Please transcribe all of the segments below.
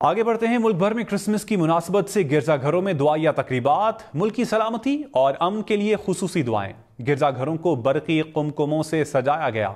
आगे बढ़ते हैं। मुल्क भर में क्रिसमस की मुनासबत से गिरजाघरों में दुआया तकरीबात, मुल्क की सलामती और अमन के लिए खुसूसी दुआएं। गिरजाघरों को बरकी कुमकुमों से सजाया गया।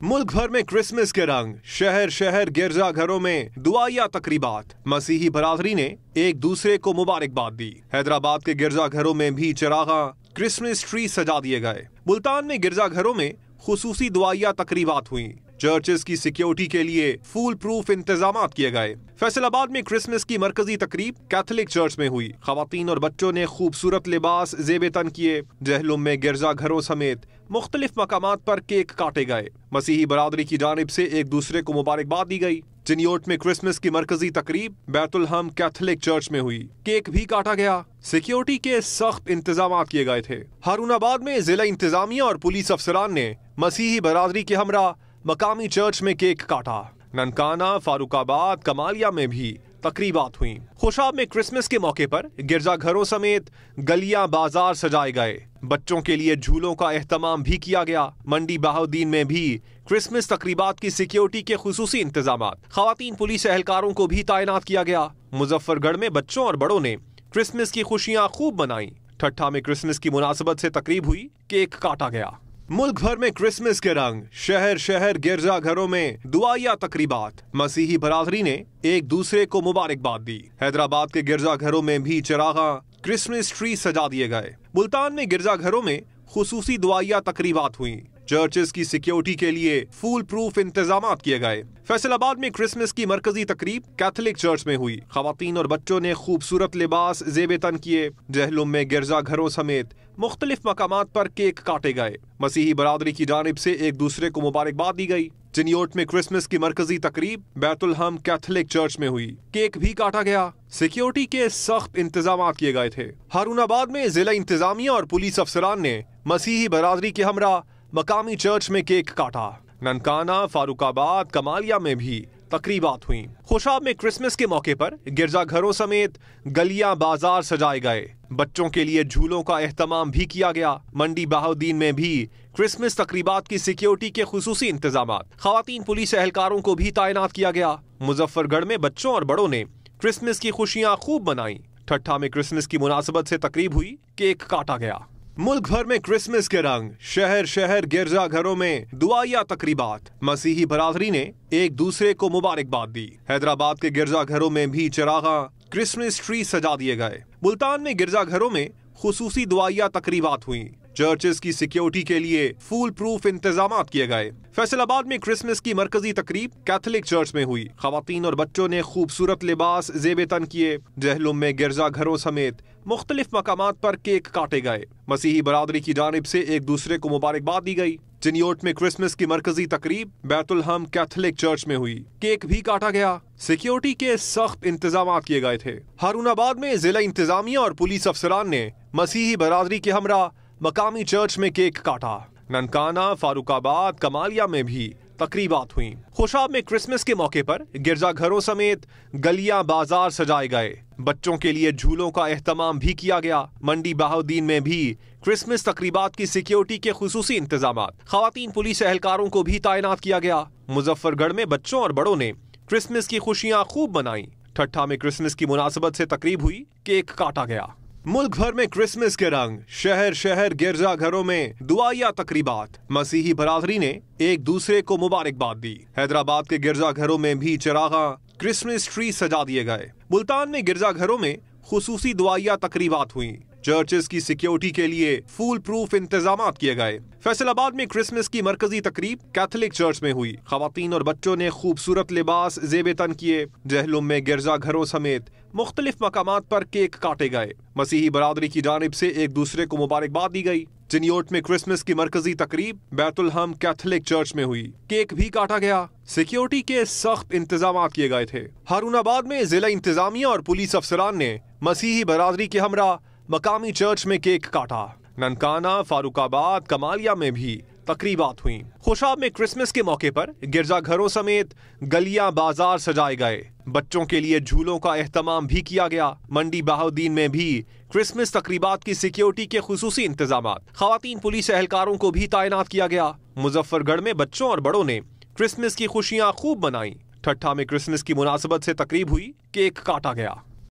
मुल्क भर में क्रिसमस के रंग, शहर शहर गिरजाघरों में दुआया तकरीबात। मसीही बरादरी ने एक दूसरे को मुबारकबाद दी। हैदराबाद के गिरजाघरों में भी चरागा, क्रिसमस ट्री सजा दिए गए। मुल्तान में गिरजाघरों में खुसूसी दुआया तकरीबात हुई। चर्चेस की सिक्योरिटी के लिए फूल प्रूफ इंतजाम किए गए। फैसलाबाद में क्रिसमस की मरकजी तकरीब कैथोलिक चर्च में हुई। खवातीन और बच्चों ने खूबसूरत लिबास ज़ेब तन किए। जहलुम में गिरजाघरों समेत मुख्तलिफ मकामात पर केक काटे गए। मसीही बरादरी की जानिब से एक दूसरे को मुबारकबाद दी गई। चिनियोट में क्रिसमस की मरकजी तकरीब बैतुलहम कैथोलिक चर्च में हुई। केक भी काटा गया। सिक्योरिटी के सख्त इंतजाम किए गए थे। हारूनाबाद में जिला इंतजामिया और पुलिस अफसरान ने मसीही बरादरी के हमरा मकामी चर्च में केक काटा। ननकाना, फारूकाबाद, कमालिया में भी तकरीबात हुई। खुशाब में क्रिसमस के मौके पर गिरजाघरों समेत गलियां बाजार सजाए गए। बच्चों के लिए झूलों का एहतमाम भी किया गया। मंडी बहाउद्दीन में भी क्रिसमस तकरीबात की सिक्योरिटी के खुसूसी इंतजाम। खवातीन पुलिस एहलकारों को भी तैनात किया गया। मुजफ्फरगढ़ में बच्चों और बड़ों ने क्रिसमस की खुशियां खूब मनाई। ठट्ठा में क्रिसमस की मुनासबत से तकरीब हुई, केक काटा गया। मुल्क भर में क्रिसमस के रंग, शहर शहर गिरजाघरों में दुआया तकरीबात। मसीही बरादरी ने एक दूसरे को मुबारकबाद दी। हैदराबाद के गिरजाघरों में भी चरागा, क्रिसमस ट्री सजा दिए गए। मुल्तान में गिरजाघरों में खुसूसी दुआया तकरीबात हुई। चर्चेस की सिक्योरिटी के लिए फूल प्रूफ इंतजाम किए गए। फैसलाबाद में क्रिसमस की मरकजी तकरीब कैथोलिक चर्च में हुई। खवातीन और बच्चों ने खूबसूरत लिबास ज़ेब तन किए। जहलुम में गिरजाघरों समेत मुख्तलिफ मकामात पर केक काटे गए। मसीही बरादरी की जानिब से एक दूसरे को मुबारकबाद दी गई। चिनियोट में क्रिसमस की मरकजी तकरीब बैतुलहम कैथोलिक चर्च में हुई। केक भी काटा गया। सिक्योरिटी के सख्त इंतजाम किए गए थे। हारूनाबाद में जिला इंतजामिया और पुलिस अफसरान ने मसीही बरादरी के हमरा मकामी चर्च में केक काटा। ननकाना, फारूकाबाद, कमालिया में भी तकरीबात हुई। खुशाब में क्रिसमस के मौके पर गिरजाघरों समेत गलियां बाजार सजाए गए। बच्चों के लिए झूलों का एहतमाम भी किया गया। मंडी बहाउद्दीन में भी क्रिसमस तकरीबात की सिक्योरिटी के खुसूसी इंतजाम। खवातीन पुलिस एहलकारों को भी तैनात किया गया। मुजफ्फरगढ़ में बच्चों और बड़ों ने क्रिसमस की खुशियां खूब मनाई। ठट्ठा में क्रिसमस की मुनासबत से तकरीब हुई, केक काटा गया। मुल्क भर में क्रिसमस के रंग, शहर शहर गिरजाघरों में दुआया तकरीबात। मसीही बरादरी ने एक दूसरे को मुबारकबाद दी। हैदराबाद के गिरजाघरों में भी चरागा, क्रिसमस ट्री सजा दिए गए। मुल्तान में गिरजाघरों में खुसूसी दुआया तकरीबात हुई। चर्चेस की सिक्योरिटी के लिए फूल प्रूफ इंतजाम किए गए। फैसलाबाद में क्रिसमस की मरकजी तकरीब कैथोलिक चर्च में हुई। खवातीन और बच्चों ने खूबसूरत लिबास ज़ेब तन किए। जहलुम में गिरजाघरों समेत मुख्तलिफ मकामात पर केक काटे गए। मसीही बरादरी की जानिब से एक दूसरे को मुबारकबाद दी गई। चिनियोट में क्रिसमस की मरकजी तकरीब बैतुलहम कैथोलिक चर्च में हुई। केक भी काटा गया। सिक्योरिटी के सख्त इंतजाम किए गए थे। हारूनाबाद में जिला इंतजामिया और पुलिस अफसरान ने मसीही बरादरी के हमरा मकामी चर्च में केक काटा। ननकाना, फारूकाबाद, कमालिया में भी तकरीबात हुई। खुशाब में क्रिसमस के मौके पर गिरजाघरों समेत गलियां बाजार सजाए गए। बच्चों के लिए झूलों का एहतमाम भी किया गया। मंडी बहाउद्दीन में भी क्रिसमस तकरीबात की सिक्योरिटी के खुसूसी इंतजाम। खवातीन पुलिस एहलकारों को भी तैनात किया गया। मुजफ्फरगढ़ में बच्चों और बड़ों ने क्रिसमस की खुशियां खूब मनाई। ठट्ठा में क्रिसमस की मुनासबत से तकरीब हुई, केक काटा गया। मुल्क भर में क्रिसमस के रंग, शहर शहर गिरजाघरों में दुआया तकरीबात। मसीही बरादरी ने एक दूसरे को मुबारकबाद दी। हैदराबाद के गिरजाघरों में भी चरागा, क्रिसमस ट्री सजा दिए गए। मुल्तान में गिरजाघरों में खुसूसी दुआया तकरीबात हुई। चर्चेस की सिक्योरिटी के लिए फूल प्रूफ इंतजाम किए गए। फैसलाबाद में क्रिसमस की मरकजी तकरीब कैथोलिक चर्च में हुई। खवातीन और बच्चों ने खूबसूरत लिबास ज़ेब तन किए। जहलुम में गिरजाघरों समेत मुख्तलिफ मकामात पर केक काटे गए। मसीही बरादरी की जानिब से एक दूसरे को मुबारकबाद दी गई। चिनियोट में क्रिसमस की मरकजी तकरीब बैतुलहम कैथोलिक चर्च में हुई। केक भी काटा गया। सिक्योरिटी के सख्त इंतजाम किए गए थे। हारूनाबाद में जिला इंतजामिया और पुलिस अफसरान ने मसीही बरादरी के हमरा मकामी चर्च में केक काटा। ननकाना, फारूकाबाद, कमालिया में भी तकरीबात हुई। खुशाब में क्रिसमस के मौके पर गिरजाघरों समेत गलियां बाजार सजाए गए। बच्चों के लिए झूलों का एहतमाम भी किया गया। मंडी बहाउद्दीन में भी क्रिसमस तकरीबात की सिक्योरिटी के खुसूसी इंतजाम। खवातीन पुलिस एहलकारों को भी तैनात किया गया। मुजफ्फरगढ़ में बच्चों और बड़ों ने क्रिसमस की खुशियां खूब मनाई। ठट्ठा में क्रिसमस की मुनासबत से तकरीब हुई, केक काटा गया।